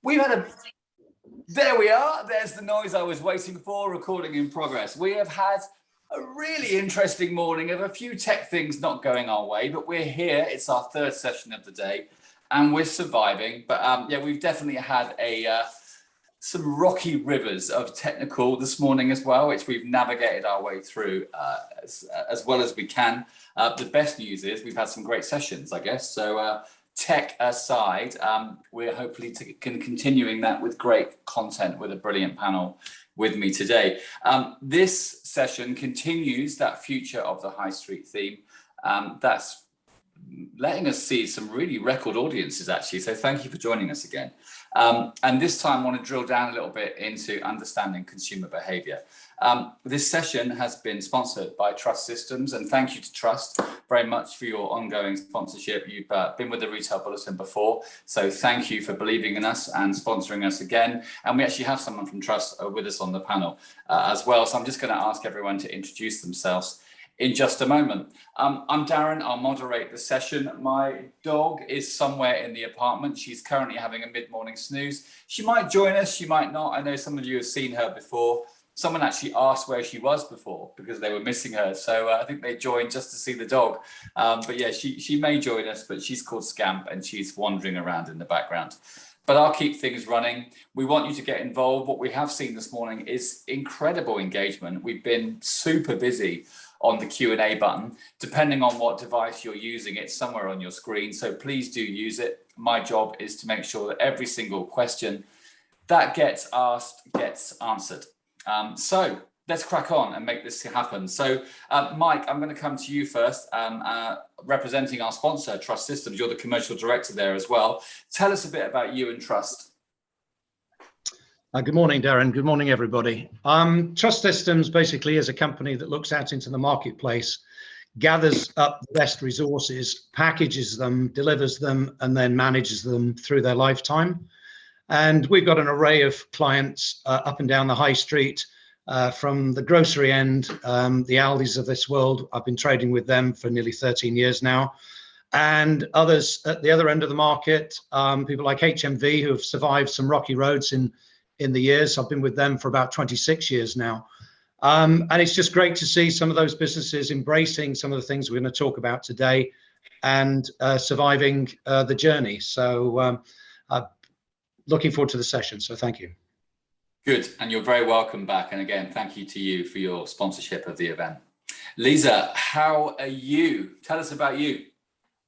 We've had a, there we are. There's the noise I was waiting for, recording in progress. We have had a really interesting morning of a few tech things not going our way, but we're here. It's our third session of the day and we're surviving. But yeah, we've definitely had some rocky rivers of technical this morning as well, which we've navigated our way through as well as we can. The best news is we've had some great sessions, I guess. So tech aside, we're hopefully continuing that with great content with a brilliant panel with me today. This session continues that future of the high street theme. That's letting us see some really record audiences actually. So thank you for joining us again. And this time I want to drill down a little bit into understanding consumer behavior. This session has been sponsored by Trust Systems, and thank you to Trust very much for your ongoing sponsorship. You've been with the Retail Bulletin before, so thank you for believing in us and sponsoring us again. And we actually have someone from Trust with us on the panel as well. So I'm just going to ask everyone to introduce themselves in just a moment. I'm Darren, I'll moderate the session. My dog is somewhere in the apartment. She's currently having a mid-morning snooze. She might join us, she might not. I know some of you have seen her before. Someone actually asked where she was before because they were missing her. So I think they joined just to see the dog. But yeah, she may join us, but she's called Scamp and she's wandering around in the background. But I'll keep things running. We want you to get involved. What we have seen this morning is incredible engagement. We've been super busy on the Q&A button. Depending on what device you're using, it's somewhere on your screen. So please do use it. My job is to make sure that every single question that gets asked gets answered. So let's crack on and make this happen. So Mike, I'm going to come to you first, representing our sponsor, Trust Systems. You're the commercial director there as well. Tell us a bit about you and Trust. Good morning, Darren. Good morning, everybody. Trust Systems basically is a company that looks out into the marketplace, gathers up the best resources, packages them, delivers them, and then manages them through their lifetime. And we've got an array of clients up and down the high street, from the grocery end, the Aldis of this world. I've been trading with them for nearly 13 years now. And others at the other end of the market, people like HMV who have survived some rocky roads in the years. I've been with them for about 26 years now. And it's just great to see some of those businesses embracing some of the things we're going to talk about today and surviving the journey. So looking forward to the session. So thank you. Good. And you're very welcome back. And again, thank you to you for your sponsorship of the event. Lisa, how are you? Tell us about you.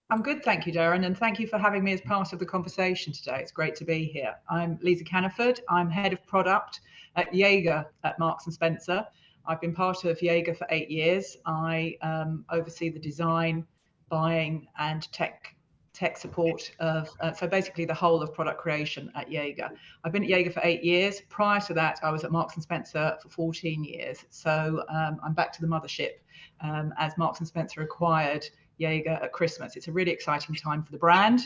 I'm good, thank you, Darren, and thank you for having me as part of the conversation today. It's great to be here. I'm Lisa Canniford. I'm head of product at Jaeger at Marks & Spencer. I've been part of Jaeger for 8 years. I oversee the design, buying, and tech support of, so basically the whole of product creation at Jaeger. I've been at Jaeger for 8 years. Prior to that, I was at Marks & Spencer for 14 years. So I'm back to the mothership as Marks & Spencer acquired Jaeger at Christmas. It's a really exciting time for the brand,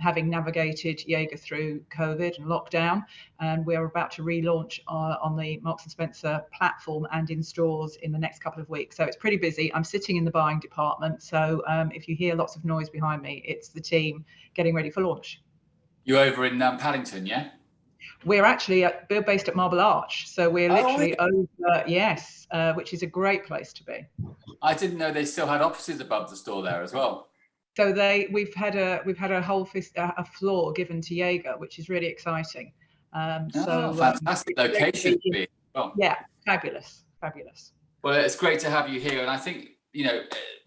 having navigated Jaeger through COVID and lockdown, and we're about to relaunch on the Marks & Spencer platform and in stores in the next couple of weeks. So it's pretty busy. I'm sitting in the buying department, so if you hear lots of noise behind me, it's the team getting ready for launch. You're over in Paddington, yeah? We're actually based at Marble Arch, so we're literally over, yes, which is a great place to be. I didn't know they still had offices above the store there as well. So we've had a whole a floor given to Jaeger, which is really exciting. Fantastic location to be. Oh. Yeah, fabulous. Well, it's great to have you here, and I think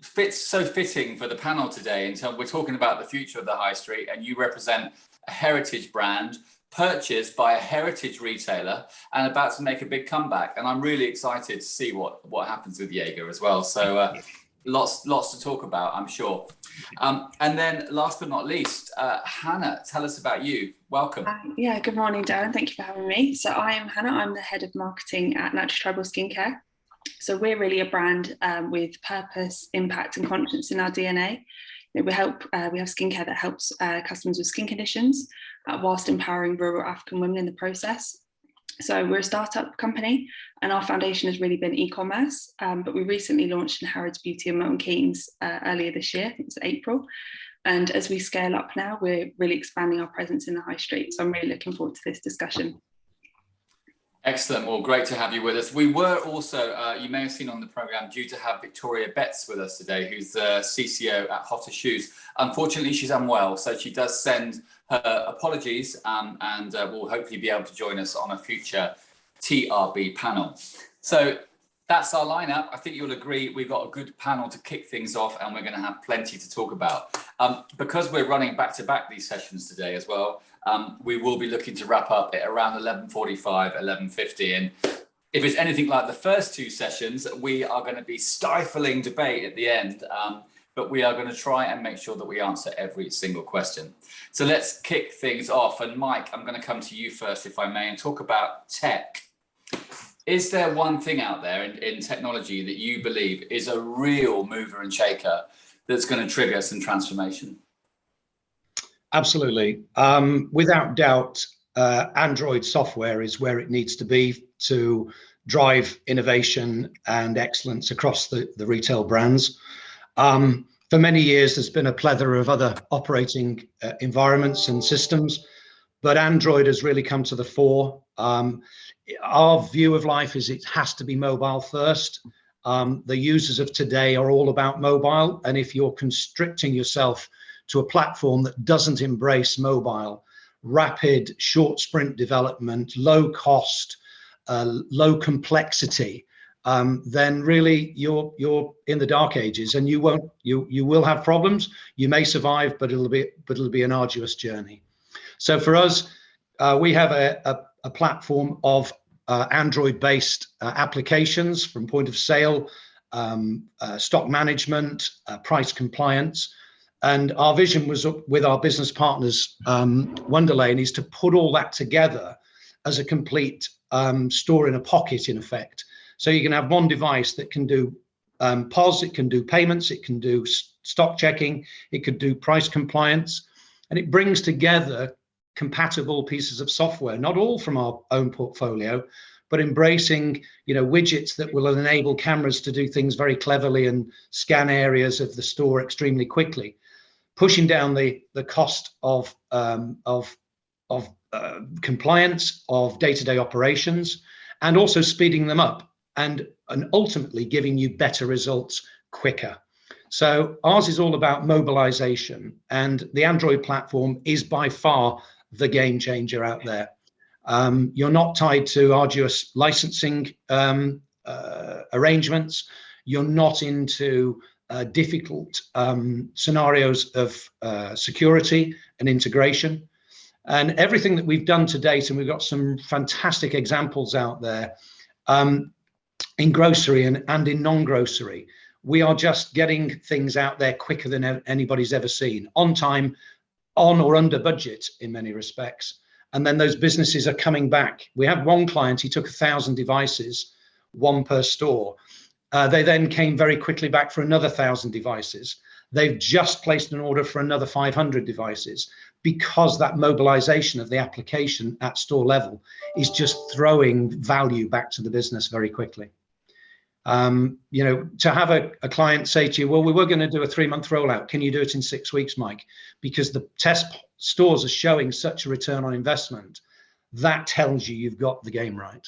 fits so fitting for the panel today. Until we're talking about the future of the high street, and you represent a heritage brand purchased by a heritage retailer and about to make a big comeback. And I'm really excited to see what happens with Jaeger as well. So lots to talk about, I'm sure. And then last but not least, Hannah, tell us about you. Welcome. Yeah, good morning, Darren. Thank you for having me. So I am Hannah. I'm the head of marketing at Natural Tribal Skincare. So we're really a brand with purpose, impact and conscience in our DNA. We have skincare that helps customers with skin conditions whilst empowering rural African women in the process. So we're a startup company and our foundation has really been e-commerce, but we recently launched in Harrods Beauty and Milton Keynes earlier this year, I think it was April. And as we scale up now, we're really expanding our presence in the high street. So I'm really looking forward to this discussion. Excellent. Well, great to have you with us. We were also, you may have seen on the programme, due to have Victoria Betts with us today, who's the CCO at Hotter Shoes. Unfortunately, she's unwell, so she does send her apologies and will hopefully be able to join us on a future TRB panel. So that's our lineup. I think you'll agree we've got a good panel to kick things off, and we're going to have plenty to talk about. Because we're running back-to-back these sessions today as well, we will be looking to wrap up at around 11:45, 11:50. And if it's anything like the first two sessions, we are going to be stifling debate at the end, but we are going to try and make sure that we answer every single question. So let's kick things off. And Mike, I'm going to come to you first, if I may, and talk about tech. Is there one thing out there in technology that you believe is a real mover and shaker that's going to trigger some transformation? Absolutely. Without doubt, Android software is where it needs to be to drive innovation and excellence across the retail brands. For many years, there's been a plethora of other operating environments and systems, but Android has really come to the fore. Our view of life is it has to be mobile first. The users of today are all about mobile, and if you're constricting yourself to a platform that doesn't embrace mobile, rapid, short sprint development, low cost, low complexity, then really you're in the dark ages, and you will have problems. You may survive, but it'll be an arduous journey. So for us, we have a platform of Android-based applications from point of sale, stock management, price compliance. And our vision was, with our business partners, Wonderlane, is to put all that together as a complete store in a pocket, in effect. So you can have one device that can do POS, it can do payments, it can do stock checking, it could do price compliance, and it brings together compatible pieces of software, not all from our own portfolio, but embracing, widgets that will enable cameras to do things very cleverly and scan areas of the store extremely quickly, pushing down the cost of compliance, of day-to-day operations, and also speeding them up and ultimately giving you better results quicker. So ours is all about mobilization, and the Android platform is by far the game changer out there. You're not tied to arduous licensing arrangements. You're not into difficult scenarios of security and integration. And everything that we've done to date, and we've got some fantastic examples out there in grocery and in non-grocery, we are just getting things out there quicker than anybody's ever seen, on time, on or under budget in many respects. And then those businesses are coming back. We have one client, he took 1,000 devices, one per store. They then came very quickly back for another 1,000 devices. They've just placed an order for another 500 devices, because that mobilization of the application at store level is just throwing value back to the business very quickly. To have a client say to you, well, we were going to do a 3-month rollout. Can you do it in 6 weeks, Mike? Because the test stores are showing such a return on investment. That tells you you've got the game right.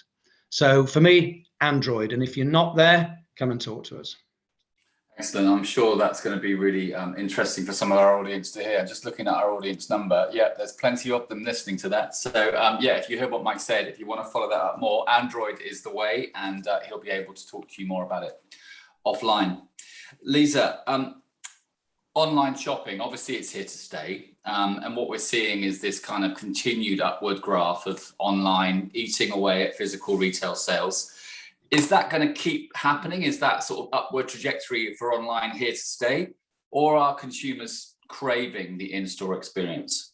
So for me, Android. And if you're not there, come and talk to us. Excellent. I'm sure that's going to be really interesting for some of our audience to hear. Just looking at our audience number, there's plenty of them listening to that. So if you heard what Mike said, if you want to follow that up more, Android is the way, and he'll be able to talk to you more about it offline. Lisa, online shopping, obviously it's here to stay. And what we're seeing is this kind of continued upward graph of online eating away at physical retail sales. Is that going to keep happening? Is that sort of upward trajectory for online here to stay? Or are consumers craving the in-store experience?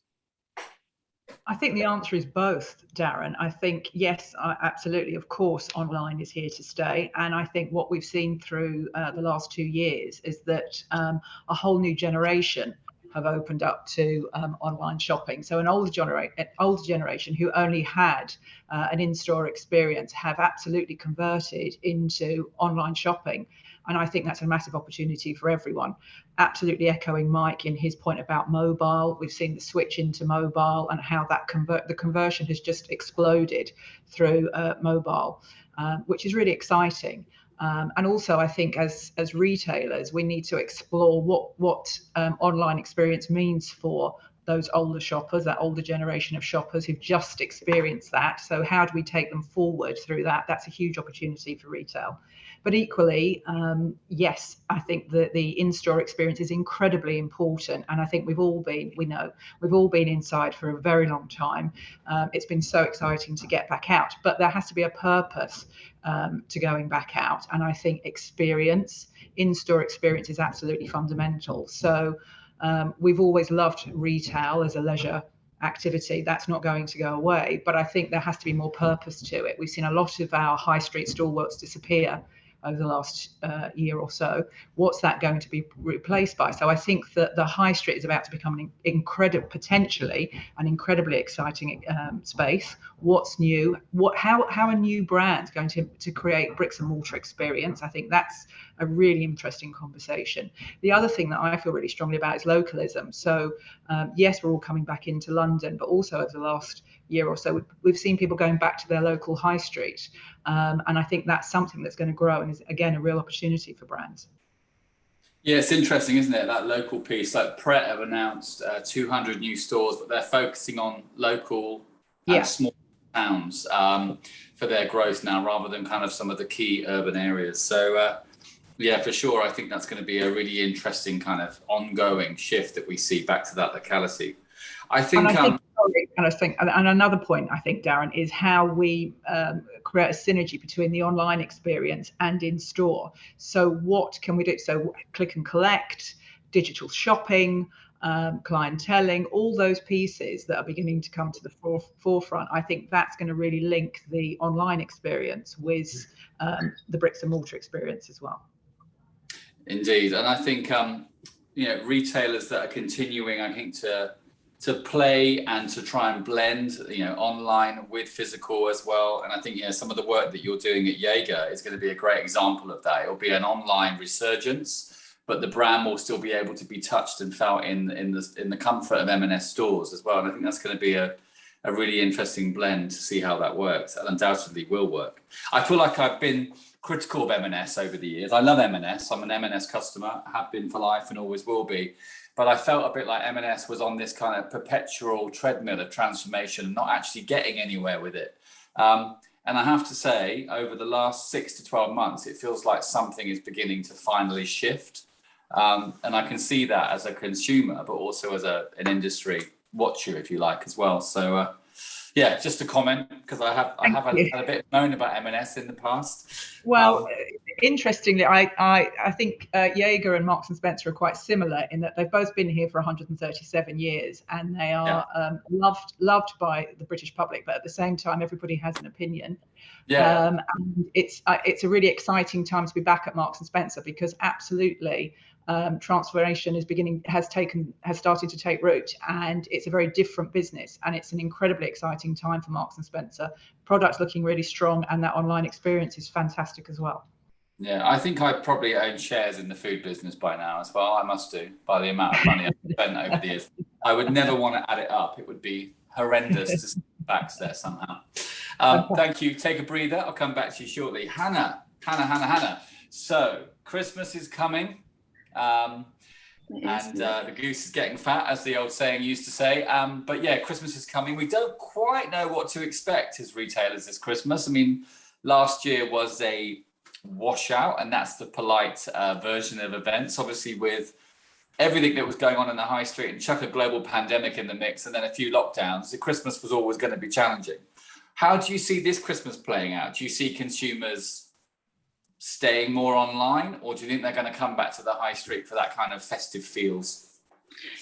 I think the answer is both, Darren. I think, yes, absolutely, of course, online is here to stay. And I think what we've seen through the last 2 years is that a whole new generation have opened up to online shopping. So an older generation who only had an in-store experience have absolutely converted into online shopping. And I think that's a massive opportunity for everyone. Absolutely echoing Mike in his point about mobile. We've seen the switch into mobile and how that the conversion has just exploded through mobile, which is really exciting. And also, I think as retailers, we need to explore what online experience means for those older shoppers, that older generation of shoppers who've just experienced that. So how do we take them forward through that? That's a huge opportunity for retail. But equally, yes, I think that the in-store experience is incredibly important. And I think we've all been inside for a very long time. It's been so exciting to get back out, but there has to be a purpose to going back out. And I think in-store experience is absolutely fundamental. So we've always loved retail as a leisure activity. That's not going to go away, but I think there has to be more purpose to it. We've seen a lot of our high street stalwarts disappear over the last year or so. What's that going to be replaced by? So I think that the high street is about to become potentially an incredibly exciting space. What's new? How are new brands going to create bricks and mortar experience? I think that's a really interesting conversation. The other thing that I feel really strongly about is localism. So yes, we're all coming back into London, but also over the last year or so, we've seen people going back to their local high street. And I think that's something that's going to grow and is, again, a real opportunity for brands. Yeah, it's interesting, isn't it? That local piece. Like Pret have announced 200 new stores, but they're focusing on local and small towns for their growth now, rather than kind of some of the key urban areas. So yeah, for sure. I think that's going to be a really interesting kind of ongoing shift that we see back to that locality. I think and another point I think, Darren, is how we create a synergy between the online experience and in store. So what can we do? So click and collect, digital shopping, clienteling, all those pieces that are beginning to come to the forefront. I think that's going to really link the online experience with the bricks and mortar experience as well. Indeed, and I think retailers that are continuing, I think, to play and to try and blend, online with physical as well. And I think, some of the work that you're doing at Jaeger is going to be a great example of that. It'll be an online resurgence, but the brand will still be able to be touched and felt in the comfort of M&S stores as well. And I think that's going to be a really interesting blend to see how that works. And undoubtedly will work. I feel like I've been critical of M&S over the years. I love M&S. I'm an M&S customer, have been for life and always will be. But I felt a bit like M&S was on this kind of perpetual treadmill of transformation and not actually getting anywhere with it. And I have to say, over the last 6 to 12 months, it feels like something is beginning to finally shift. And I can see that as a consumer, but also as an industry watcher, if you like, as well. So, yeah, just a comment, because I have had a bit of known about M&S in the past. Well, interestingly, I think Jaeger and Marks and Spencer are quite similar in that they've both been here for 137 years, and they are loved by the British public. But at the same time, everybody has an opinion. Yeah, and it's a really exciting time to be back at Marks and Spencer, because absolutely. Transformation has started to take root, and it's a very different business, and it's an incredibly exciting time for Marks and Spencer. Products looking really strong, and that online experience is fantastic as well. Yeah, I think I probably own shares in the food business by now as well. I must do, by the amount of money I've spent over the years. I would never want to add it up. It would be horrendous to see the facts there somehow. Thank you. Take a breather. I'll come back to you shortly. Hannah. So Christmas is coming. The goose is getting fat, as the old saying used to say. But yeah, Christmas is coming. We don't quite know what to expect as retailers this Christmas. I mean, last year was a washout, and that's the polite version of events. Obviously, with everything that was going on in the high street, and chuck a global pandemic in the mix, and then a few lockdowns, the Christmas was always going to be challenging. How do you see this Christmas playing out? Do you see consumers staying more online, or do you think they're going to come back to the high street for that kind of festive feels?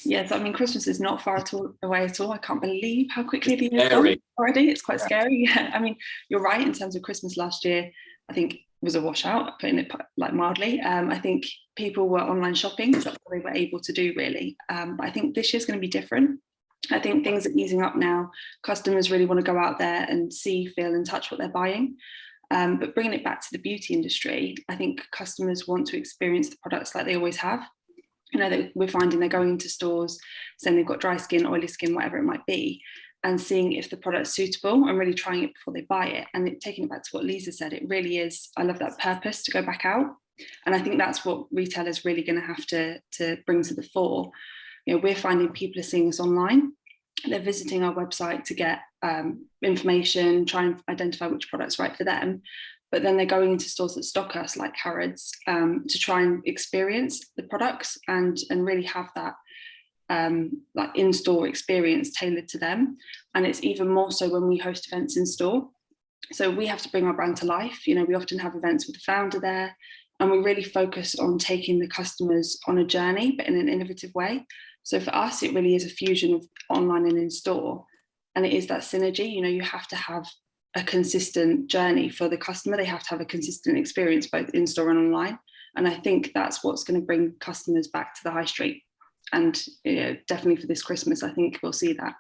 Yes, I mean, Christmas is not far away at all. I can't believe how quickly the year's gone already. It's quite scary. Yeah, I mean, you're right in terms of Christmas last year. I think was a washout, putting it like mildly. I think people were online shopping, so that's what they were able to do really. But I think this year's going to be different. I think things are easing up now. Customers really want to go out there and see, feel and touch what they're buying. But bringing it back to the beauty industry, I think customers want to experience the products like they always have. You know, we're finding they're going into stores saying they've got dry skin, oily skin, whatever it might be, and seeing if the product's suitable and really trying it before they buy it. And taking it back to what Lisa said, it really is, I love that purpose to go back out. And I think that's what retailers really going to have to bring to the fore. You know, we're finding people are seeing us online. They're visiting our website to get information, try and identify which product's right for them. But then they're going into stores that stock us, like Harrods, to try and experience the products and really have that like in-store experience tailored to them. And it's even more so when we host events in store. So we have to bring our brand to life. You know, we often have events with the founder there, and we really focus on taking the customers on a journey, but in an innovative way. So for us, it really is a fusion of online and in store. And it is that synergy. You know, you have to have a consistent journey for the customer. They have to have a consistent experience, both in store and online. And I think that's what's going to bring customers back to the high street. And you know, definitely for this Christmas, I think we'll see that.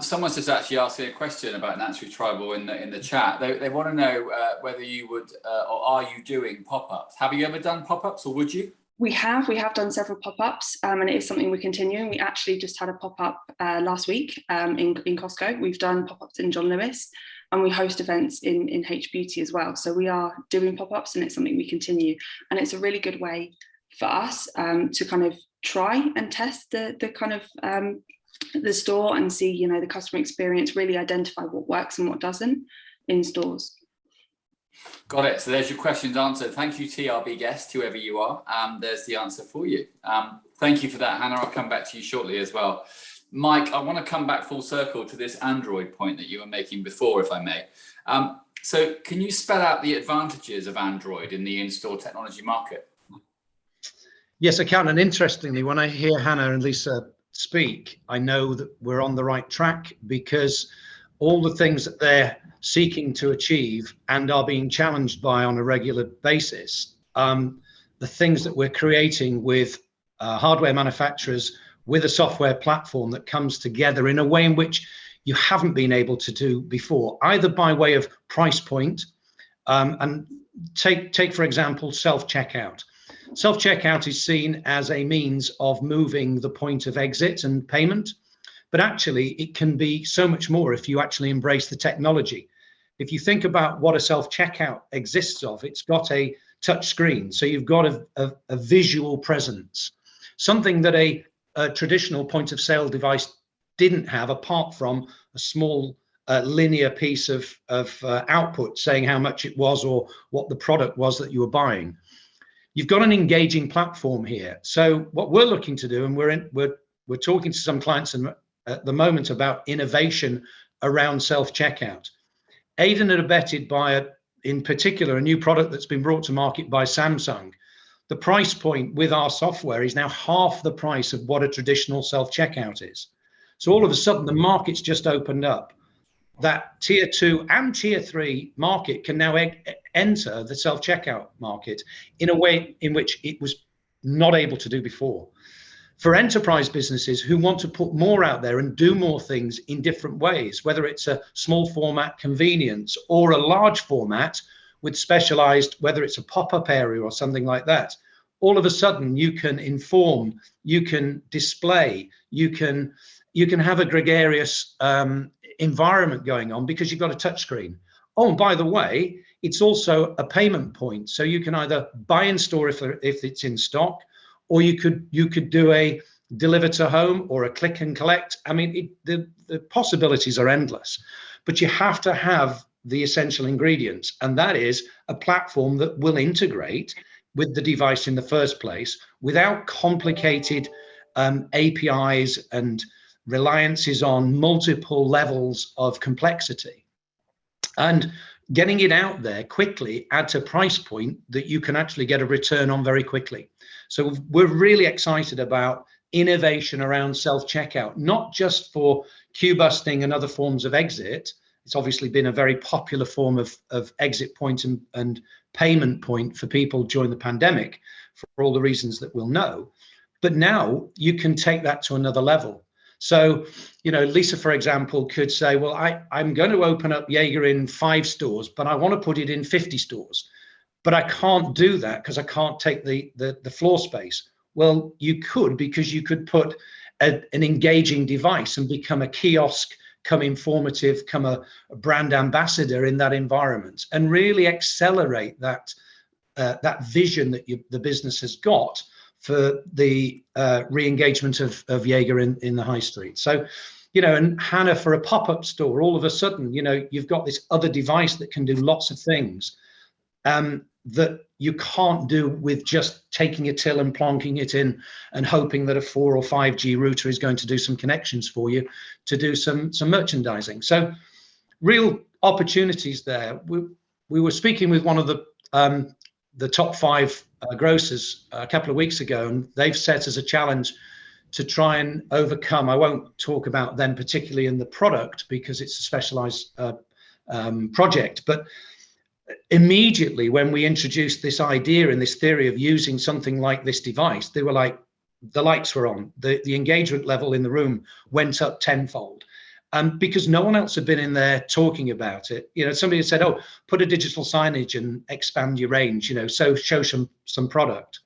Someone's just actually asking a question about Naturally Tribal in the chat. They want to know whether you would or are you doing pop-ups? Have you ever done pop-ups, or would you? We have done several pop-ups, and it is something we're continuing. We actually just had a pop-up last week in Costco. We've done pop-ups in John Lewis, and we host events in H Beauty as well. So we are doing pop-ups, and it's something we continue. And it's a really good way for us to kind of try and test the kind of the store and see, you know, the customer experience, really identify what works and what doesn't in stores. Got it. So there's your questions answered. Thank you, TRB guest, whoever you are. There's the answer for you. Thank you for that, Hannah. I'll come back to you shortly as well. Mike, I want to come back full circle to this Android point that you were making before, if I may. So can you spell out the advantages of Android in the in-store technology market? Yes, I can. And interestingly, when I hear Hannah and Lisa speak, I know that we're on the right track, because all the things that they're seeking to achieve and are being challenged by on a regular basis, the things that we're creating with hardware manufacturers, with a software platform that comes together in a way in which you haven't been able to do before, either by way of price point, and take for example, self-checkout. Self-checkout is seen as a means of moving the point of exit and payment, but actually it can be so much more if you actually embrace the technology. If you think about what a self-checkout exists of, it's got a touch screen, so you've got a visual presence, something that a traditional point of sale device didn't have, apart from a small linear piece of output saying how much it was or what the product was that you were buying. You've got an engaging platform here. So what we're looking to do, and we're talking to some clients at the moment about innovation around self-checkout, aided and abetted by, in particular, a new product that's been brought to market by Samsung. The price point with our software is now half the price of what a traditional self-checkout is. So all of a sudden, the market's just opened up. That tier 2 and tier 3 market can now enter the self-checkout market in a way in which it was not able to do before. For enterprise businesses who want to put more out there and do more things in different ways, whether it's a small format convenience or a large format with specialized, whether it's a pop-up area or something like that, all of a sudden you can inform, you can display, you can have a gregarious environment going on because you've got a touch screen. Oh, and by the way, it's also a payment point. So you can either buy in store if it's in stock, or you could do a deliver to home or a click and collect. I mean, the possibilities are endless, but you have to have the essential ingredients, and that is a platform that will integrate with the device in the first place without complicated APIs and reliances on multiple levels of complexity, and getting it out there quickly at a price point that you can actually get a return on very quickly. So we're really excited about innovation around self-checkout, not just for queue busting and other forms of exit. It's obviously been a very popular form of exit point and payment point for people during the pandemic for all the reasons that we'll know. But now you can take that to another level. So, you know, Lisa, for example, could say, well, I'm going to open up Jaeger in 5 stores, but I want to put it in 50 stores. But I can't do that because I can't take the floor space. Well, you could, because you could put an engaging device and become a kiosk, come informative, come a brand ambassador in that environment, and really accelerate that vision that the business has got for the re-engagement of Jaeger in the high street. So, you know, and Hannah, for a pop-up store, all of a sudden, you know, you've got this other device that can do lots of things that you can't do with just taking a till and plonking it in and hoping that a 4 or 5G router is going to do some connections for you to do some merchandising. So real opportunities there. We were speaking with one of the top 5 grocers a couple of weeks ago, and they've set as a challenge to try and overcome. I won't talk about them particularly in the product because it's a specialized project, but immediately when we introduced this idea and this theory of using something like this device, they were like, the lights were on, the engagement level in the room went up tenfold. Because no one else had been in there talking about it. You know, somebody had said, oh, put a digital signage and expand your range, you know, so show some product.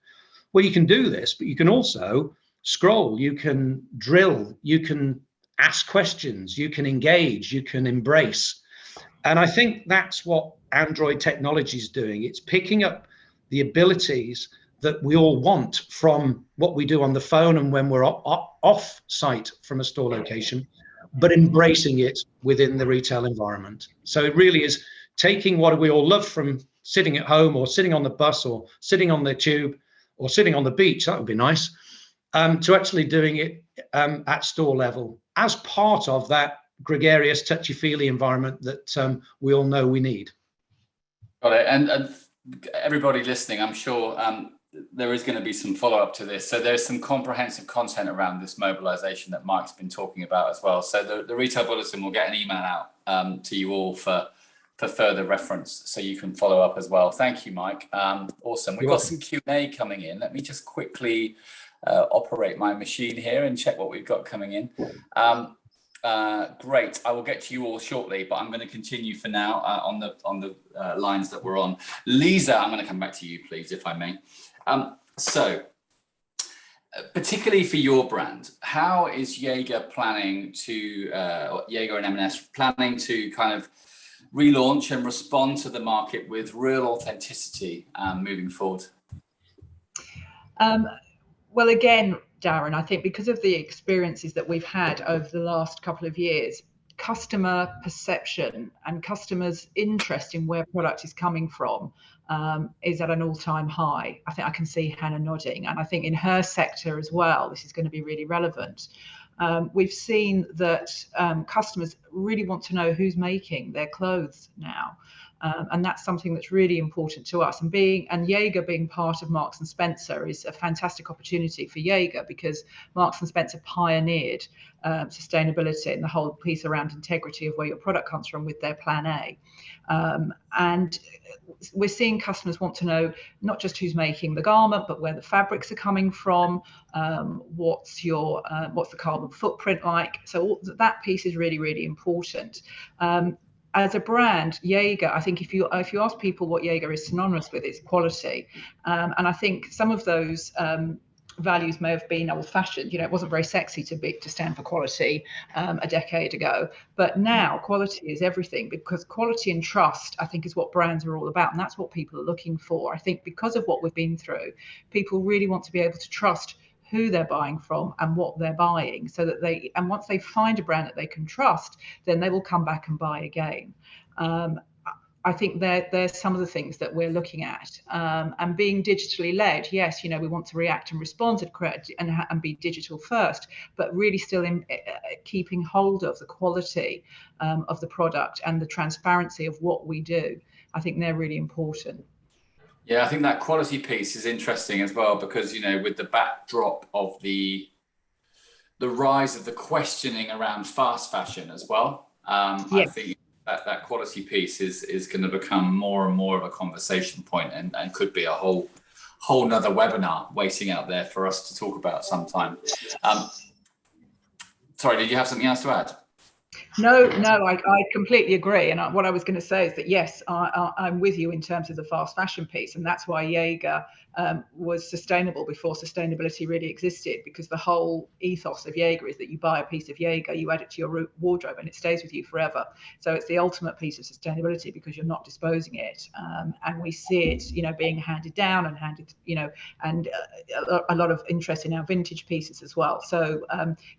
Well, you can do this, but you can also scroll, you can drill, you can ask questions, you can engage, you can embrace. And I think that's what Android technology is doing. It's picking up the abilities that we all want from what we do on the phone and when we're off site from a store location, but embracing it within the retail environment. So it really is taking what we all love from sitting at home or sitting on the bus or sitting on the tube or sitting on the beach, that would be nice, to actually doing it at store level as part of that gregarious, touchy-feely environment that we all know we need. Got it. And everybody listening, I'm sure there is going to be some follow-up to this. So there's some comprehensive content around this mobilization that Mike's been talking about as well. So the Retail Bulletin will get an email out to you all for further reference, so you can follow up as well. Thank you, Mike. Awesome. We've got some Q&A coming in. Let me just quickly operate my machine here and check what we've got coming in. Great. I will get to you all shortly, but I'm going to continue for now on the lines that we're on. Lisa, I'm going to come back to you, please, if I may. So, particularly for your brand, how is Jaeger planning to, Jaeger and M&S planning to kind of relaunch and respond to the market with real authenticity moving forward? Well, again, Darren, I think because of the experiences that we've had over the last couple of years, customer perception and customers' interest in where product is coming from is at an all-time high. I think I can see Hannah nodding, and I think in her sector as well, this is going to be really relevant. We've seen that customers really want to know who's making their clothes now. And that's something that's really important to us. And Jaeger being part of Marks and Spencer is a fantastic opportunity for Jaeger, because Marks and Spencer pioneered sustainability and the whole piece around integrity of where your product comes from with their Plan A. And we're seeing customers want to know not just who's making the garment, but where the fabrics are coming from, what's the carbon footprint like. So that piece is really, really important. As a brand, Jaeger, I think if you ask people what Jaeger is synonymous with, it's quality. And I think some of those values may have been old-fashioned. You know, it wasn't very sexy to stand for quality a decade ago. But now quality is everything, because quality and trust, I think, is what brands are all about. And that's what people are looking for. I think because of what we've been through, people really want to be able to trust who they're buying from and what they're buying, so that and once they find a brand that they can trust, then they will come back and buy again. I think there's some of the things that we're looking at, and being digitally led. Yes, you know, we want to react and respond and be digital first, but really still keeping hold of the quality of the product and the transparency of what we do. I think they're really important. Yeah, I think that quality piece is interesting as well, because, you know, with the backdrop of the rise of the questioning around fast fashion as well, yes. I think that quality piece is going to become more and more of a conversation point, and could be a whole nother webinar waiting out there for us to talk about sometime. Sorry, did you have something else to add? No, I completely agree. And what I was going to say is that, yes, I'm with you in terms of the fast fashion piece. And that's why Jaeger was sustainable before sustainability really existed, because the whole ethos of Jaeger is that you buy a piece of Jaeger, you add it to your wardrobe, and it stays with you forever. So it's the ultimate piece of sustainability because you're not disposing it. And we see it, being handed down and and a lot of interest in our vintage pieces as well. So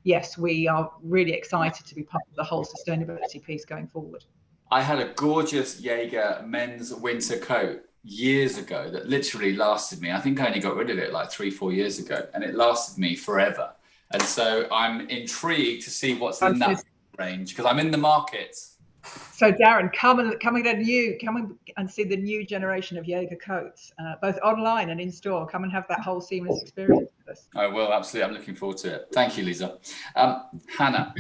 yes, we are really excited to be part of the whole sustainability piece going forward. I had a gorgeous Jaeger men's winter coat years ago that literally lasted me. I think I only got rid of it like 3-4 years ago, and it lasted me forever. And so I'm intrigued to see what's in that range, because I'm in the market. So Darren, come and see the new generation of Jaeger coats, both online and in store. Come and have that whole seamless experience with us. I will, absolutely. I'm looking forward to it. Thank you, Lisa. Hannah,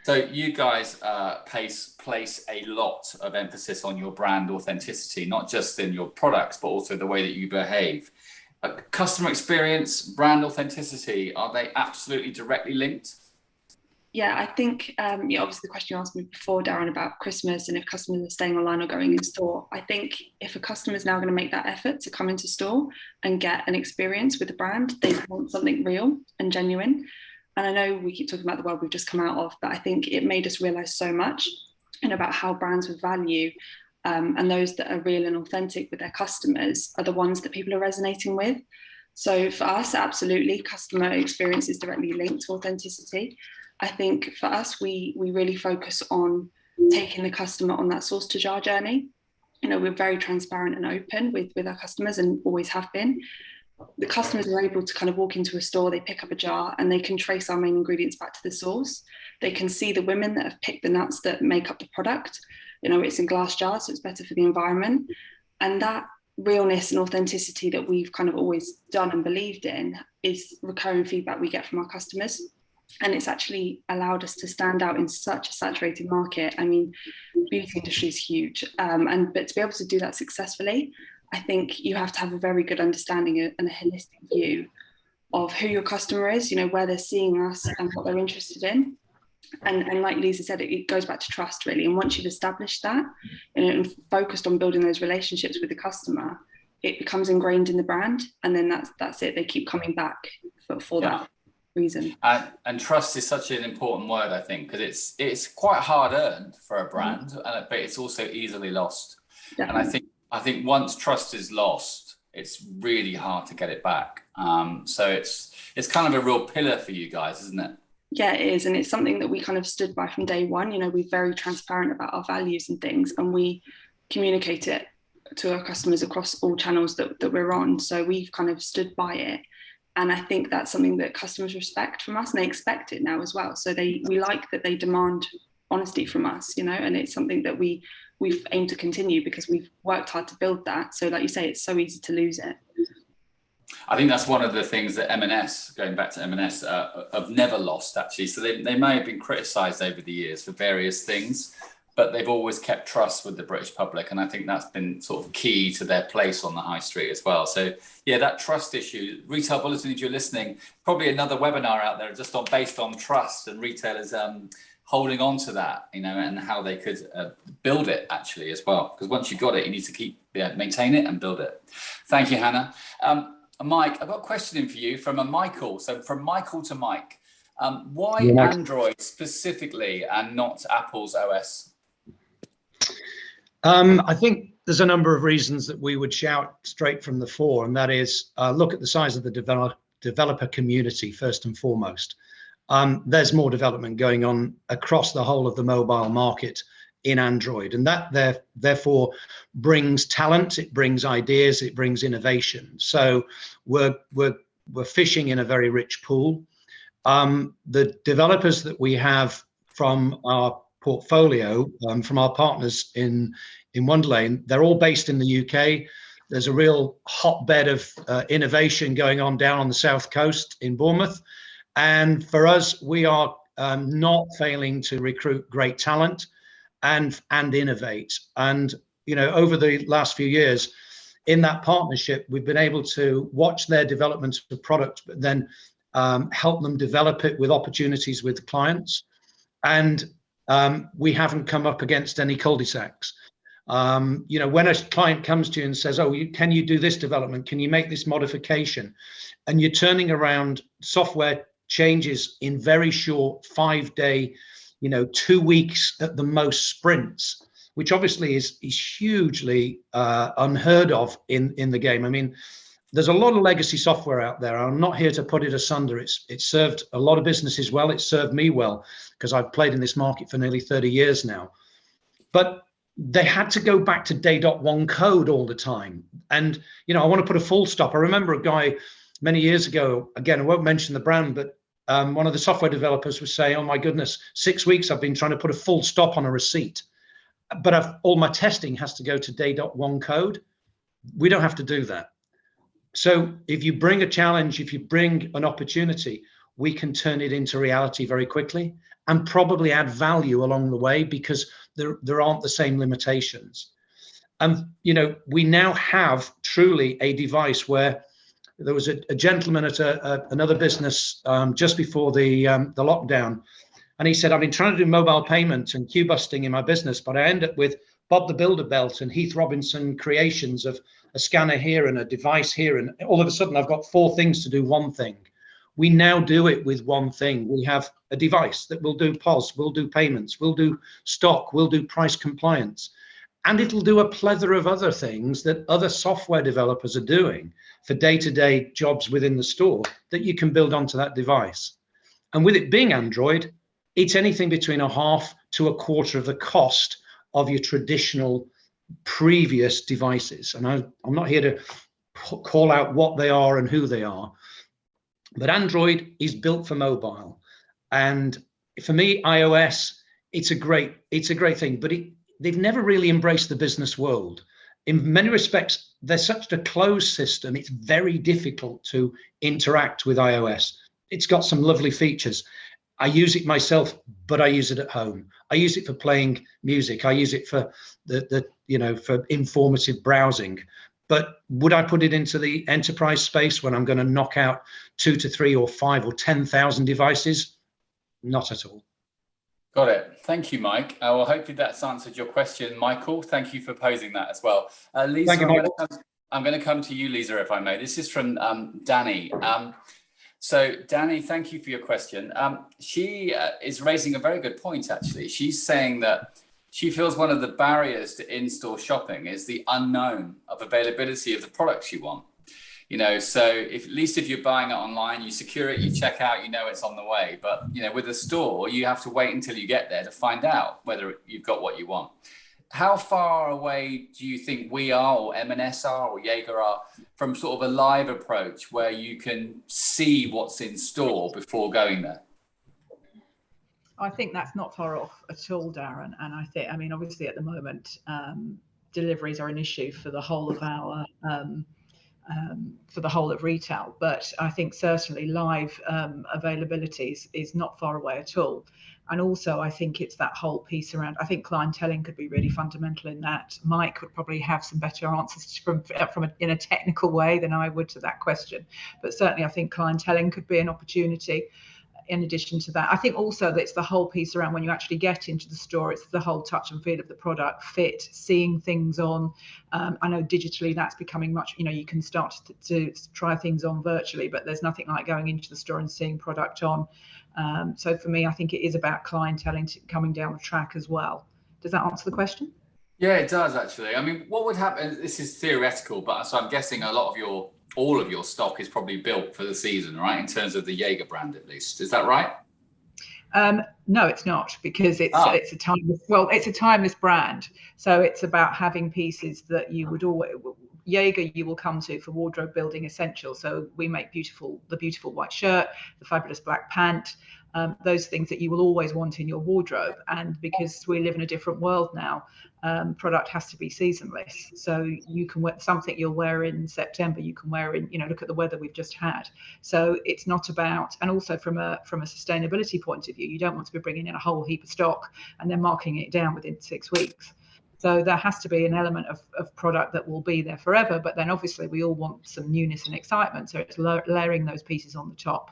so you guys place a lot of emphasis on your brand authenticity, not just in your products, but also the way that you behave. Customer experience, brand authenticity, are they absolutely directly linked? Yeah, I think, obviously the question you asked me before, Darren, about Christmas and if customers are staying online or going in store. I think if a customer is now going to make that effort to come into store and get an experience with the brand, they want something real and genuine. And I know we keep talking about the world we've just come out of, but I think it made us realise so much and about how brands with value and those that are real and authentic with their customers are the ones that people are resonating with. So for us, absolutely, customer experience is directly linked to authenticity. I think for us, we really focus on taking the customer on that source to jar journey. We're very transparent and open with our customers and always have been. The customers are able to kind of walk into a store, they pick up a jar and they can trace our main ingredients back to the source. They can see the women that have picked the nuts that make up the product. It's in glass jars, so it's better for the environment. And that realness and authenticity that we've kind of always done and believed in is recurring feedback we get from our customers. And it's actually allowed us to stand out in such a saturated market. I mean, beauty industry is huge. But to be able to do that successfully, I think you have to have a very good understanding and a holistic view of who your customer is, where they're seeing us and what they're interested in. And like Lisa said, it goes back to trust, really. And once you've established that and focused on building those relationships with the customer, it becomes ingrained in the brand. And then that's it. They keep coming back for that reason. And trust is such an important word, I think, because it's quite hard earned for a brand, but it's also easily lost. Definitely. And I think once trust is lost, it's really hard to get it back. So it's kind of a real pillar for you guys, isn't it? Yeah, it is. And it's something that we kind of stood by from day one. We're very transparent about our values and things, and we communicate it to our customers across all channels that we're on. So we've kind of stood by it. And I think that's something that customers respect from us, and they expect it now as well. So we like that they demand honesty from us, and it's something that we've aimed to continue because we've worked hard to build that. So like you say, it's so easy to lose it. I think that's one of the things that M&S, going back to M&S, have never lost, actually. So they may have been criticised over the years for various things, but they've always kept trust with the British public. And I think that's been sort of key to their place on the high street as well. So yeah, that trust issue, Retail Bulletin, if you're listening, probably another webinar out there just based on trust and retailers holding on to that, and how they could build it actually as well. Because once you've got it, you need to maintain it and build it. Thank you, Hannah. Mike, I've got a question in for you from a Michael. So from Michael to Mike, why Android specifically and not Apple's OS? I think there's a number of reasons that we would shout straight from the fore, and that is look at the size of the developer community first and foremost. There's more development going on across the whole of the mobile market in Android, and that therefore brings talent, it brings ideas, it brings innovation. So we're fishing in a very rich pool. The developers that we have from our portfolio, from our partners in Wonderlane, they're all based in the UK. There's a real hotbed of innovation going on down on the south coast in Bournemouth. And for us, we are not failing to recruit great talent and innovate. And, over the last few years in that partnership, we've been able to watch their development of product, but then help them develop it with opportunities with clients. And we haven't come up against any cul-de-sacs. When a client comes to you and says, oh, can you do this development? Can you make this modification? And you're turning around software changes in very short 5-day, 2 weeks at the most sprints, which obviously is hugely unheard of in the game. I mean, there's a lot of legacy software out there. I'm not here to put it asunder. It's served a lot of businesses well. It's served me well because I've played in this market for nearly 30 years now. But they had to go back to day.1 code all the time. And, I want to put a full stop. I remember a guy many years ago, again, I won't mention the brand, but one of the software developers was saying, oh my goodness, 6 weeks I've been trying to put a full stop on a receipt, but all my testing has to go to day.1 code. We don't have to do that. So if you bring a challenge, if you bring an opportunity, we can turn it into reality very quickly and probably add value along the way because there aren't the same limitations. And, we now have truly a device where there was a gentleman at another business just before the lockdown. And he said, I've been trying to do mobile payments and queue busting in my business, but I end up with Bob the Builder belt and Heath Robinson creations of a scanner here and a device here. And all of a sudden I've got 4 things to do one thing. We now do it with one thing. We have a device that will do POS, will do payments, will do stock, will do price compliance. And it'll do a plethora of other things that other software developers are doing for day-to-day jobs within the store that you can build onto that device. And with it being Android, it's anything between a half to a quarter of the cost of your traditional previous devices. And I'm not here to call out what they are and who they are, but Android is built for mobile. And for me, iOS, it's a great thing, but they've never really embraced the business world. In many respects, they're such a closed system, it's very difficult to interact with iOS. It's got some lovely features. I use it myself, but I use it at home. I use it for playing music. I use it for for informative browsing. But would I put it into the enterprise space when I'm going to knock out 2 to 3 or 5 or 10,000 devices? Not at all. Got it. Thank you, Mike. Well, hopefully that's answered your question, Michael. Thank you for posing that as well. Lisa, Thank you, Michael. I'm going to come to you, Lisa, if I may. This is from Danny. So Danny, thank you for your question. She is raising a very good point, actually. She's saying that she feels one of the barriers to in-store shopping is the unknown of availability of the products you want. So at least if you're buying it online, you secure it, you check out, it's on the way. But, with a store, you have to wait until you get there to find out whether you've got what you want. How far away do you think we are, or M&S are, or Jaeger are, from sort of a live approach where you can see what's in store before going there? I think that's not far off at all, Darren. And obviously at the moment, deliveries are an issue for the whole of our for the whole of retail, but I think certainly live availability is not far away at all. And also I think it's that whole piece around, I think clienteling could be really fundamental in that. Mike would probably have some better answers in a technical way than I would to that question, but certainly I think clienteling could be an opportunity. In addition to that, I think also that it's the whole piece around when you actually get into the store, it's the whole touch and feel of the product, fit, seeing things on. I know digitally that's becoming much, you can start to try things on virtually, but there's nothing like going into the store and seeing product on. So for me, I think it is about clienteling coming down the track as well. Does that answer the question? Yeah, it does actually. I mean, what would happen, this is theoretical, but so I'm guessing all of your stock is probably built for the season, right? In terms of the Jaeger brand, at least. Is that right? No, it's not, because it's a timeless brand. So it's about having pieces that you would always, Jaeger you will come to for wardrobe building essentials. So we make the beautiful white shirt, the fabulous black pant, those things that you will always want in your wardrobe. And because we live in a different world now, product has to be seasonless. So you can wear something you'll wear in September, you can wear in, look at the weather we've just had. So it's not about, and also from a sustainability point of view, you don't want to be bringing in a whole heap of stock and then marking it down within 6 weeks. So there has to be an element of product that will be there forever. But then obviously we all want some newness and excitement. So it's layering those pieces on the top.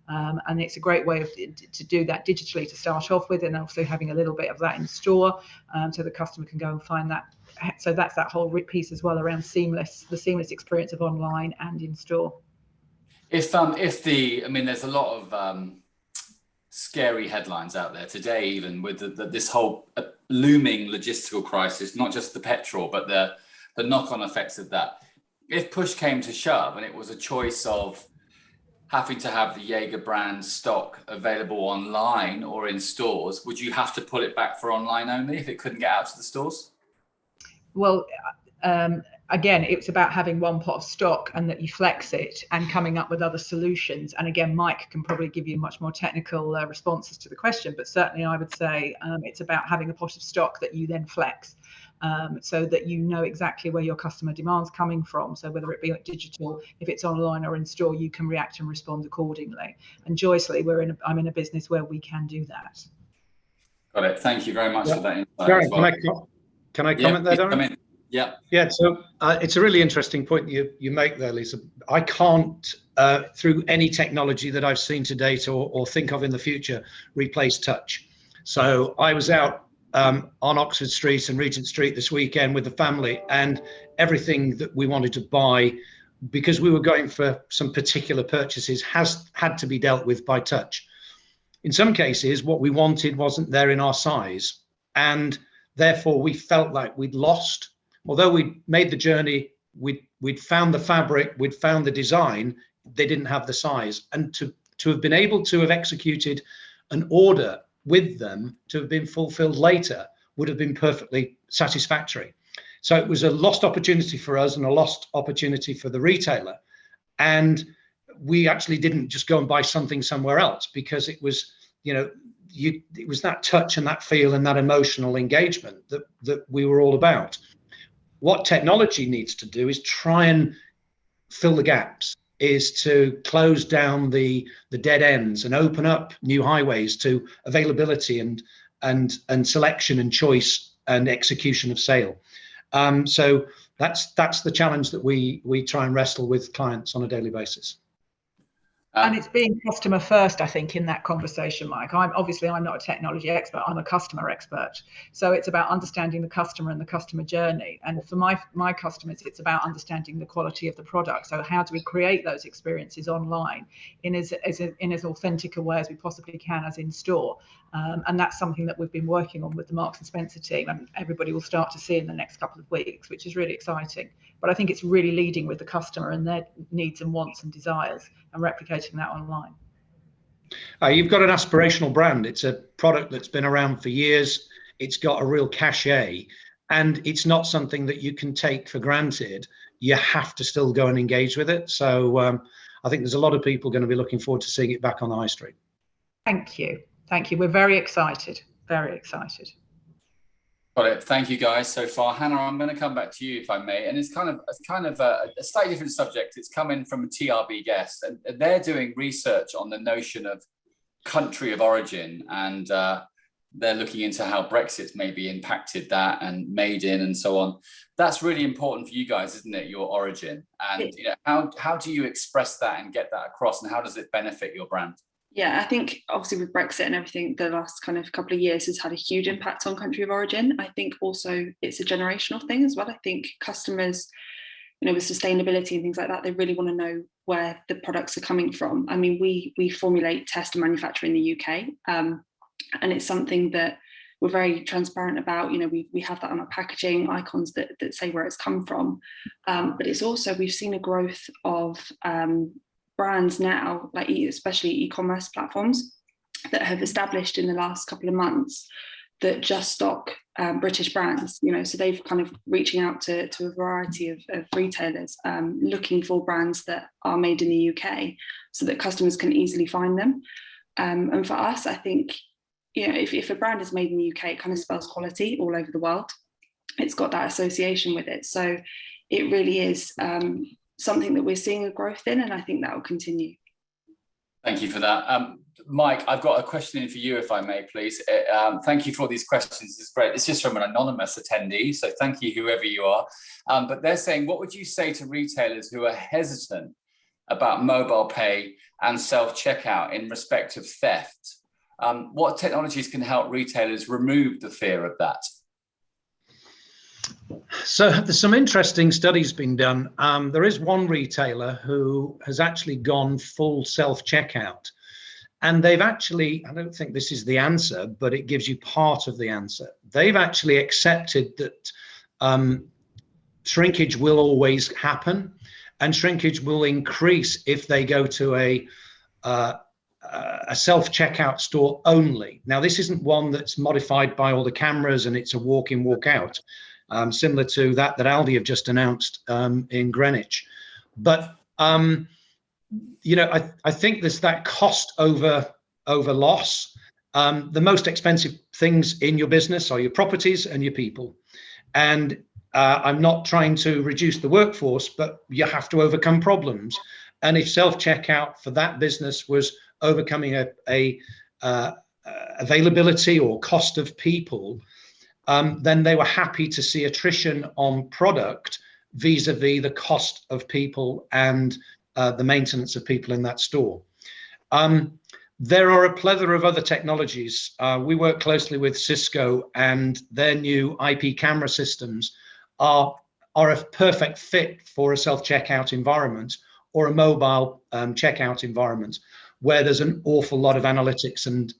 And it's a great way to do that digitally to start off with, and also having a little bit of that in store, so the customer can go and find that. So that's that whole piece as well around the seamless experience of online and in store. There's a lot of scary headlines out there today, even with this whole looming logistical crisis, not just the petrol, but the knock-on effects of that. If push came to shove and it was a choice of having to have the Jaeger brand stock available online or in stores, would you have to pull it back for online only if it couldn't get out to the stores? Well, again, it's about having one pot of stock and that you flex it and coming up with other solutions. And again, Mike can probably give you much more technical responses to the question, but certainly I would say it's about having a pot of stock that you then flex, so that you know exactly where your customer demand's coming from. So whether it be digital, if it's online or in store, you can react and respond accordingly. And joyously, I'm in a business where we can do that. Got it. Thank you very much for that insight. Darren, as well. can I comment there, Darren? Yeah. Yeah, so it's a really interesting point you make there, Lisa. I can't, through any technology that I've seen to date or think of in the future, replace touch. So I was out on Oxford Street and Regent Street this weekend with the family, and everything that we wanted to buy, because we were going for some particular purchases, had to be dealt with by touch. In some cases, what we wanted wasn't there in our size, and therefore we felt like we'd lost. Although we'd made the journey, we'd found the fabric, we'd found the design, they didn't have the size. And to have been able to have executed an order with them to have been fulfilled later would have been perfectly satisfactory. So it was a lost opportunity for us and a lost opportunity for the retailer. And we actually didn't just go and buy something somewhere else, because it was, it was that touch and that feel and that emotional engagement that we were all about. What technology needs to do is try and fill the gaps, is to close down the dead ends and open up new highways to availability and selection and choice and execution of sale. So that's the challenge that we try and wrestle with clients on a daily basis. And it's being customer first, I think, in that conversation, Mike. I'm not a technology expert, I'm a customer expert. So it's about understanding the customer and the customer journey. And for my customers, it's about understanding the quality of the product. So how do we create those experiences online in as authentic a way as we possibly can as in store? And that's something that we've been working on with the Marks and Spencer team, and everybody will start to see in the next couple of weeks, which is really exciting. But I think it's really leading with the customer and their needs and wants and desires and replicating that online. You've got an aspirational brand. It's a product that's been around for years. It's got a real cachet, and it's not something that you can take for granted. You have to still go and engage with it. So I think there's a lot of people going to be looking forward to seeing it back on the high street. Thank you. We're very excited. Very excited. Got it. Thank you guys so far. Hannah, I'm going to come back to you if I may. And it's kind of a slightly different subject. It's coming from a TRB guest, and they're doing research on the notion of country of origin, and they're looking into how Brexit maybe impacted that, and made in and so on. That's really important for you guys, isn't it? Your origin, and how do you express that and get that across, and how does it benefit your brand? Yeah, I think obviously with Brexit and everything, the last kind of couple of years has had a huge impact on country of origin. I think also it's a generational thing as well. I think customers, with sustainability and things like that, they really want to know where the products are coming from. I mean, we formulate, test and manufacture in the UK, and it's something that we're very transparent about. We have that on our packaging, icons that say where it's come from. But it's also, we've seen a growth of brands now, like especially e-commerce platforms that have established in the last couple of months that just stock British brands, so they've kind of reaching out to a variety of retailers, looking for brands that are made in the UK so that customers can easily find them. And for us, I think, if a brand is made in the UK, it kind of spells quality all over the world. It's got that association with it. So it really is something that we're seeing a growth in, and I think that will continue. Thank you for that. Mike, I've got a question in for you, if I may, please. Thank you for all these questions. It's great. It's just from an anonymous attendee, so thank you, whoever you are. But they're saying, what would you say to retailers who are hesitant about mobile pay and self-checkout in respect of theft. What technologies can help retailers remove the fear of that? So there's some interesting studies being done. There is one retailer who has actually gone full self-checkout. And they've actually, I don't think this is the answer, but it gives you part of the answer. They've actually accepted that shrinkage will always happen, and shrinkage will increase if they go to a self-checkout store only. Now, this isn't one that's modified by all the cameras and it's a walk-in, walk-out, similar to that Aldi have just announced in Greenwich. But you know, I think there's that cost over loss. The most expensive things in your business are your properties and your people. And I'm not trying to reduce the workforce, but you have to overcome problems. And if self-checkout for that business was overcoming a availability or cost of people, then they were happy to see attrition on product vis-a-vis the cost of people and the maintenance of people in that store. There are a plethora of other technologies. We work closely with Cisco, and their new IP camera systems are a perfect fit for a self-checkout environment or a mobile checkout environment, where there's an awful lot of analytics and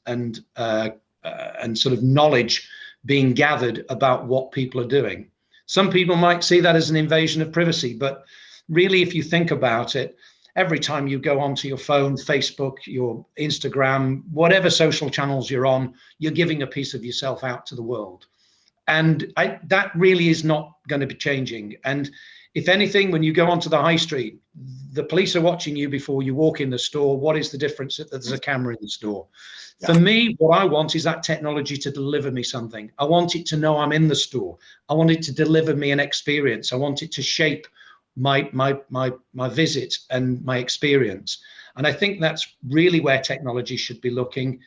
sort of knowledge being gathered about what people are doing. Some people might see that as an invasion of privacy, but really, if you think about it, every time you go onto your phone, Facebook, your Instagram, whatever social channels you're on, you're giving a piece of yourself out to the world. And that really is not going to be changing. And if anything, when you go onto the high street, the police are watching you before you walk in the store. What is the difference that there's a camera in the store? Yeah. For me, what I want is that technology to deliver me something. I want it to know I'm in the store. I want it to deliver me an experience. I want it to shape my visit and my experience. And I think that's really where technology should be looking.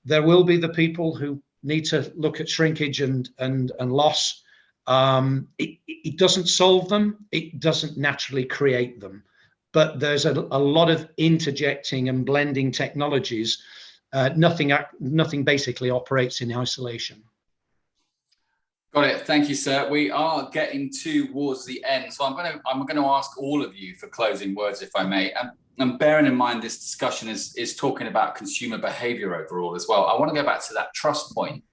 There will be the people who need to look at shrinkage and loss. It doesn't solve them. It doesn't naturally create them. But there's a lot of interjecting and blending technologies. Nothing basically operates in isolation. Got it. Thank you, sir. We are getting towards the end, so I'm going to ask all of you for closing words, if I may. And bearing in mind this discussion is talking about consumer behaviour overall as well. I want to go back to that trust point,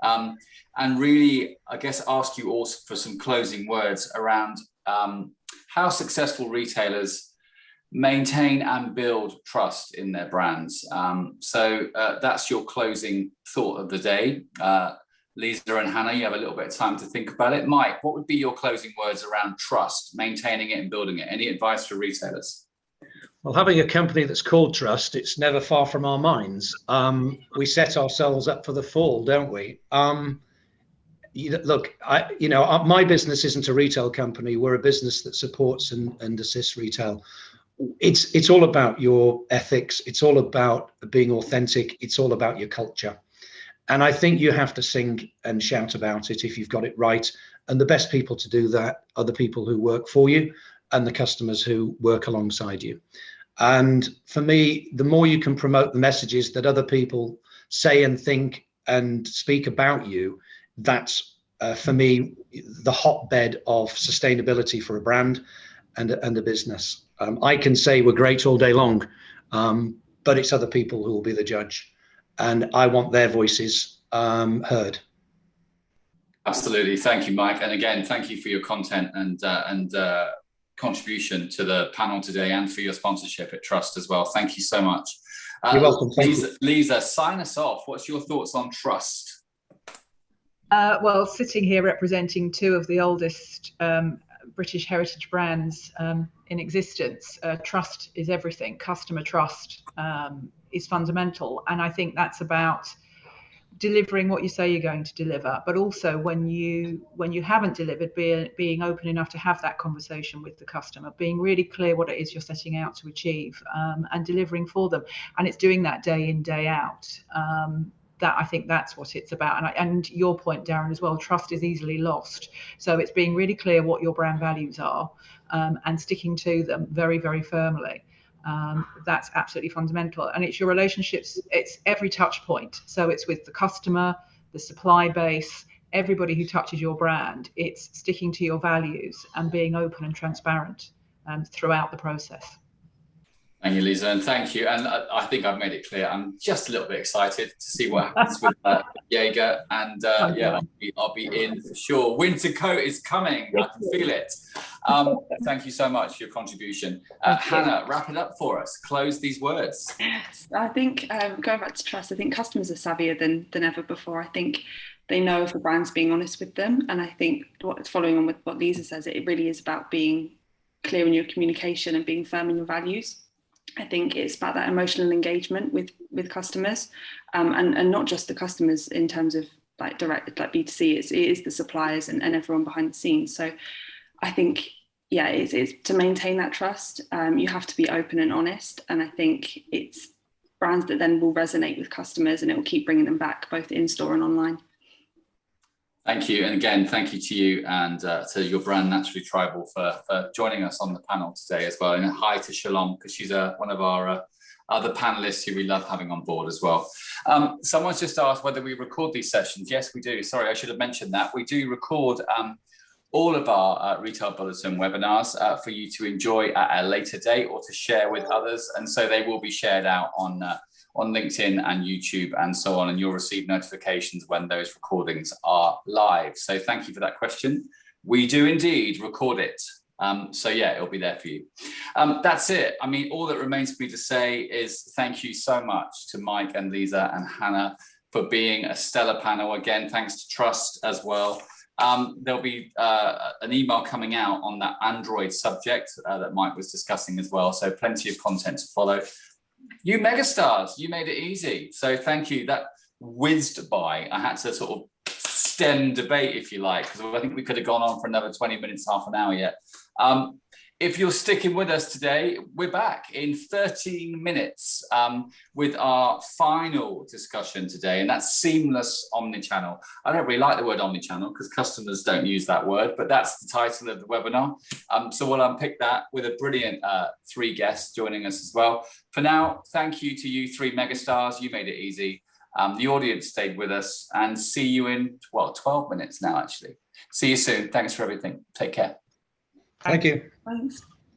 and really, I guess, ask you all for some closing words around how successful retailers maintain and build trust in their brands. So that's your closing thought of the day. Lisa and Hannah, you have a little bit of time to think about it. Mike, what would be your closing words around trust, maintaining it and building it? Any advice for retailers? Well, having a company that's called Trust, it's never far from our minds. We set ourselves up for the fall, don't we? Look, my business isn't a retail company. We're a business that supports and assists retail. It's all about your ethics. It's all about being authentic. It's all about your culture. And I think you have to sing and shout about it if you've got it right. And the best people to do that are the people who work for you and the customers who work alongside you. And for me, the more you can promote the messages that other people say and think and speak about you, that's, for me, the hotbed of sustainability for a brand and a business. I can say we're great all day long, but it's other people who will be the judge. And I want their voices heard. Absolutely. Thank you, Mike. And again, thank you for your content and contribution to the panel today, and for your sponsorship at Trust as well. Thank you so much. You're welcome. Thank you. Lisa, sign us off. What's your thoughts on Trust? Well, sitting here representing two of the oldest British heritage brands in existence, trust is everything. Customer trust is fundamental, and I think that's about delivering what you say you're going to deliver, but also when you haven't delivered, being open enough to have that conversation with the customer, being really clear what it is you're setting out to achieve, and delivering for them. And it's doing that day in, day out. That I think that's what it's about. And your point, Darren, as well, trust is easily lost. So it's being really clear what your brand values are, and sticking to them very, very firmly. That's absolutely fundamental. And it's your relationships, it's every touch point. So it's with the customer, the supply base, everybody who touches your brand. It's sticking to your values and being open and transparent throughout the process. Thank you, Lisa, and thank you. And I think I've made it clear, I'm just a little bit excited to see what happens with Jaeger. And yeah, I'll be in for sure. Winter coat is coming. I can feel it. Thank you so much for your contribution. Hannah, wrap it up for us. Close these words. Yes, I think going back to trust, I think customers are savvier than ever before. I think they know if the brand's being honest with them. And I think following on with what Lisa says, it really is about being clear in your communication and being firm in your values. I think it's about that emotional engagement with customers, and not just the customers in terms of like direct, like B2C, it is the suppliers and everyone behind the scenes. So I think, yeah, it's to maintain that trust, you have to be open and honest. And I think it's brands that then will resonate with customers and it will keep bringing them back both in store and online. Thank you. And again, thank you to you and to your brand, Naturally Tribal, for joining us on the panel today as well. And hi to Shalom, because she's one of our other panelists who we love having on board as well. Someone's just asked whether we record these sessions. Yes, we do. Sorry, I should have mentioned that. We do record all of our Retail Bulletin webinars for you to enjoy at a later date or to share with others. And so they will be shared out on LinkedIn and YouTube and so on, and you'll receive notifications when those recordings are live. So thank you for that question. We do indeed record it. So yeah, it'll be there for you. That's it. I mean, all that remains for me to say is thank you so much to Mike and Lisa and Hannah for being a stellar panel. Again, thanks to Trust as well. There'll be an email coming out on that Android subject that Mike was discussing as well. So plenty of content to follow. You megastars, you made it easy. So thank you. That whizzed by. I had to sort of stem debate, if you like, because I think we could have gone on for another 20 minutes, half an hour yet. If you're sticking with us today, we're back in 13 minutes with our final discussion today, and that's seamless omnichannel. I don't really like the word omnichannel because customers don't use that word, but that's the title of the webinar. So we'll unpick that with a brilliant 3 guests joining us as well. For now, thank you to you 3 megastars. You made it easy. The audience stayed with us, and see you in, well, 12 minutes now, actually. See you soon. Thanks for everything. Take care. Thank you. Thanks.